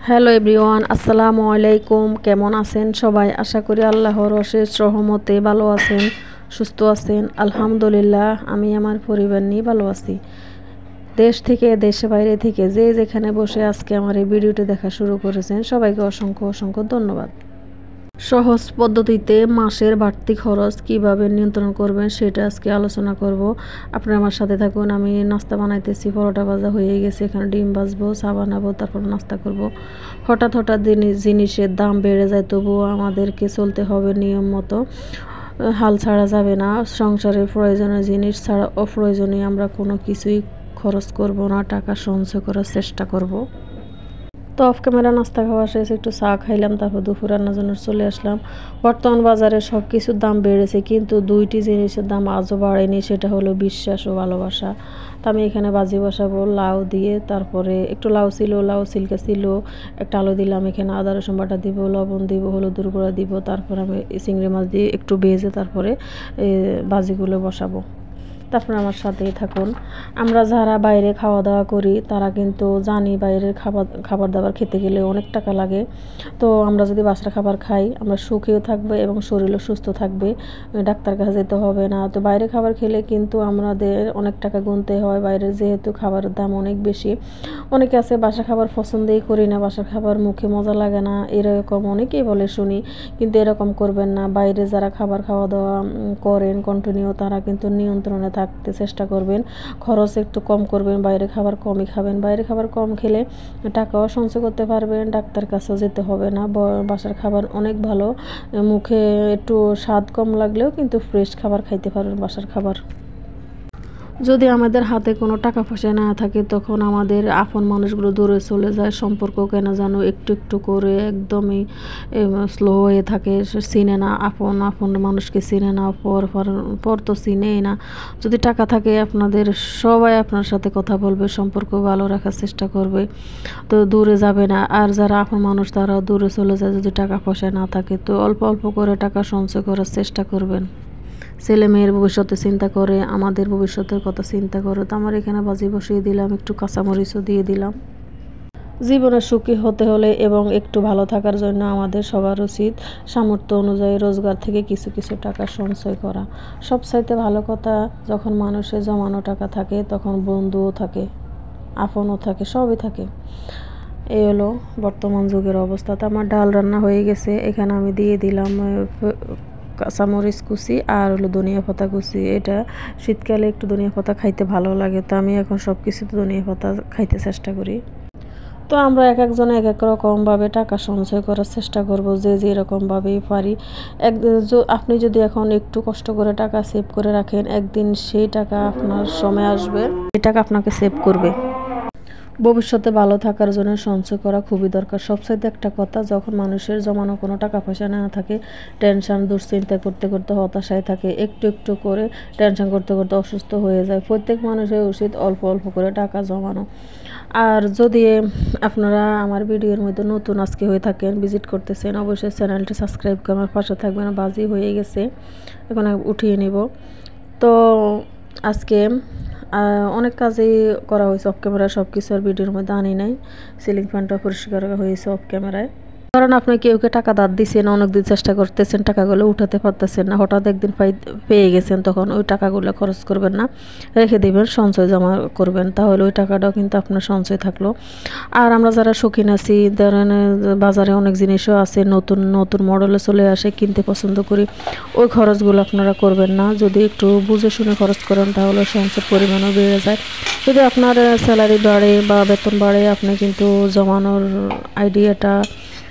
Hello everyone, আসসালামু আলাইকুম। কেমন আছেন সবাই? আশা করি আল্লাহর অশেষ রহমতে ভালো আছেন, সুস্থ আছেন। আলহামদুলিল্লাহ, আমি আমার পরিবার নিয়ে ভালো আছি। দেশ থেকে, দেশে বাইরে থেকে যে যেখানে বসে আজকে আমার এই ভিডিওটি দেখা শুরু করেছেন, সবাইকে অসংখ্য অসংখ্য ধন্যবাদ। সহজ পদ্ধতিতে মাসের বাড়তি খরচ কিভাবে নিয়ন্ত্রণ করবেন সেটা আজকে আলোচনা করব। আপনারা আমার সাথে থাকুন। আমি নাস্তা বানাইতেছি, পরোটা ভাজা হয়ে গেছে, এখানে ডিম ভাজবো, চা বানাবো, তারপর নাস্তা করব। হঠাৎ হঠাৎ জিনিসের দাম বেড়ে যায়, তবুও আমাদেরকে চলতে হবে নিয়ম মতো। হাল ছাড়া যাবে না। সংসারের প্রয়োজনীয় জিনিস ছাড়া অপ্রয়োজনীয় আমরা কোনো কিছুই খরচ করব না, টাকা সঞ্চয় করার চেষ্টা করব। তো অফ ক্যামেরা নাস্তা খাওয়া শেষ, একটু চা খাইলাম, তারপর দুপুর রান্নার জন্য চলে আসলাম। বর্তমান বাজারে সব কিছুর দাম বেড়েছে, কিন্তু দুইটি জিনিসের দাম আজও বাড়েনি, সেটা হলো বিশ্বাস ও ভালোবাসা। তো আমি এখানে ভাজি বসাবো লাউ দিয়ে, তারপরে একটু লাউ ছিল, লাউ সিলকা ছিল, একটা আলু দিলাম, এখানে আদা রসুন বাটা দিব, লবণ দিব, হলুদের গুঁড়া দিব, তারপর আমি চিংড়ি মাছ দিয়ে একটু ভেজে তারপরে ভাজিগুলো বসাবো। তারপর আমার সাথেই থাকুন। আমরা যারা বাইরে খাওয়া দাওয়া করি তারা কিন্তু জানি বাইরের খাবার দাবার খেতে গেলে অনেক টাকা লাগে। তো আমরা যদি বাসার খাবার খাই, আমরা সুখেও থাকবে এবং শরীরও সুস্থ থাকবে, ডাক্তার কাছে যেতে হবে না। তো বাইরে খাবার খেলে কিন্তু আমাদের অনেক টাকা গুনতে হয়। বাইরের যেহেতু খাবারের দাম অনেক বেশি, অনেকে আছে বাসার খাবার পছন্দই করি না, বাসার খাবার মুখে মজা লাগে না, এরকম অনেকেই বলে শুনি। কিন্তু এরকম করবেন না। বাইরে যারা খাওয়া দাওয়া করেন কন্টিনিউ, তারা কিন্তু নিয়ন্ত্রণে থাকতে চেষ্টা করবেন, খরচ একটু কম করবেন, বাইরে খাবার কমই খাবেন। বাইরে খাবার কম খেলে টাকাও সঞ্চয় করতে পারবেন, ডাক্তার কাছেও যেতে হবে না। বাসার খাবার অনেক ভালো, মুখে একটু স্বাদ কম লাগলেও কিন্তু ফ্রেশ খাবার খাইতে পারবেন বাসার খাবার। যদি আমাদের হাতে কোনো টাকা পয়সা না থাকে, তখন আমাদের আপন মানুষগুলো দূরে চলে যায়, সম্পর্ক কেন জানো একটু একটু করে একদমই স্লো হয়ে থাকে, চিনে না, আপন মানুষকে চিনে না, পর তো চিনেই না। যদি টাকা থাকে আপনাদের সবাই আপনার সাথে কথা বলবে, সম্পর্ক ভালো রাখার চেষ্টা করবে, তো দূরে যাবে না। আর যারা আপন মানুষ তারা দূরে চলে যায় যদি টাকা পয়সা না থাকে। তো অল্প অল্প করে টাকা সঞ্চয় করার চেষ্টা করবেন। ছেলে মেয়ের ভবিষ্যতে চিন্তা করে, আমাদের ভবিষ্যতের কথা চিন্তা করে। তো আমার এখানে ভাজি বসিয়ে দিলাম, একটু কাঁচামরিচও দিয়ে দিলাম। জীবনে সুখী হতে হলে এবং একটু ভালো থাকার জন্য আমাদের সবার উচিত সামর্থ্য অনুযায়ী রোজগার থেকে কিছু কিছু টাকা সঞ্চয় করা। সবচাইতে ভালো কথা, যখন মানুষের জমানো টাকা থাকে তখন বন্ধুও থাকে, আপনও থাকে, সবই থাকে। এই হলো বর্তমান যুগের অবস্থা। তো আমার ডাল রান্না হয়ে গেছে, এখানে আমি দিয়ে দিলাম কাঁচামরিচ কুচি আর হলো ধনিয়া পাতা কুচি। এটা শীতকালে একটু ধনিয়া পাতা খাইতে ভালো লাগে, তো আমি এখন সব কিছুতে ধনিয়া পাতা খাইতে চেষ্টা করি। তো আমরা এক একজনে এক এক রকমভাবে টাকা সঞ্চয় করার চেষ্টা করব, যে যেরকমভাবেই পারি। আপনি যদি এখন একটু কষ্ট করে টাকা সেভ করে রাখেন, একদিন সেই টাকা আপনার সময় আসবে, এই টাকা আপনাকে সেভ করবে। ভবিষ্যতে ভালো থাকার জন্য সঞ্চয় করা খুবই দরকার। সবচাইতে একটা কথা, যখন মানুষের জমানো কোনো টাকা পয়সা না থাকে, টেনশন দুশ্চিন্তা করতে করতে হতাশায় থাকে, একটু একটু করে টেনশন করতে করতে অসুস্থ হয়ে যায়। প্রত্যেক মানুষের উচিত অল্প অল্প করে টাকা জমানো। আর যদি আপনারা আমার ভিডিওর মধ্যে নতুন আজকে হয়ে থাকেন, ভিজিট করতেছেন, অবশ্যই চ্যানেলটি সাবস্ক্রাইব করে আমার পাশে থাকবেন। বাজি হয়ে গেছে, এখন উঠিয়ে নিব। তো আজকে অনেক কাজই করা হয়েছে অফ ক্যামেরায়, সব কিছু আর ভিডিওর মধ্যে আনি নাই। সিলিং ফ্যানটা পরিষ্কার হয়েছে অফ ক্যামেরায়। কারণ আপনি কেউকে টাকা ধার দিচ্ছেন, অনেকদিন চেষ্টা করতেছেন, টাকাগুলো উঠাতে পারতেছেন না, হঠাৎ একদিন পেয়ে গেছেন, তখন ওই টাকাগুলো খরচ করবেন না, রেখে দিবেন, সঞ্চয় জমা করবেন, তাহলে ওই টাকাটাও কিন্তু আপনার সঞ্চয় থাকলো। আর আমরা যারা শৌখিন আছি, ধরেন বাজারে অনেক জিনিসও আছে, নতুন নতুন মডেলে চলে আসে, কিনতে পছন্দ করি, ওই খরচগুলো আপনারা করবেন না। যদি একটু বুঝে শুনে খরচ করেন, তাহলে সঞ্চয়ের পরিমাণও বেড়ে যায়। যদি আপনার স্যালারি বাড়ে বা বেতন বাড়ে, আপনি কিন্তু জমানোর আইডিয়াটা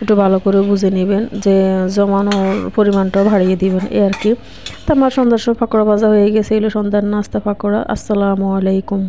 একটু ভালো করে বুঝে নেবেন, যে জমানোর পরিমাণটাও বাড়িয়ে দিবেন, এই আর কি। তো আমার সন্ধ্যার সময় পাকোড়া ভাজা হয়ে গেছে, এগুলো সন্ধ্যার নাস্তা পাকোড়া। আসসালামু আলাইকুম।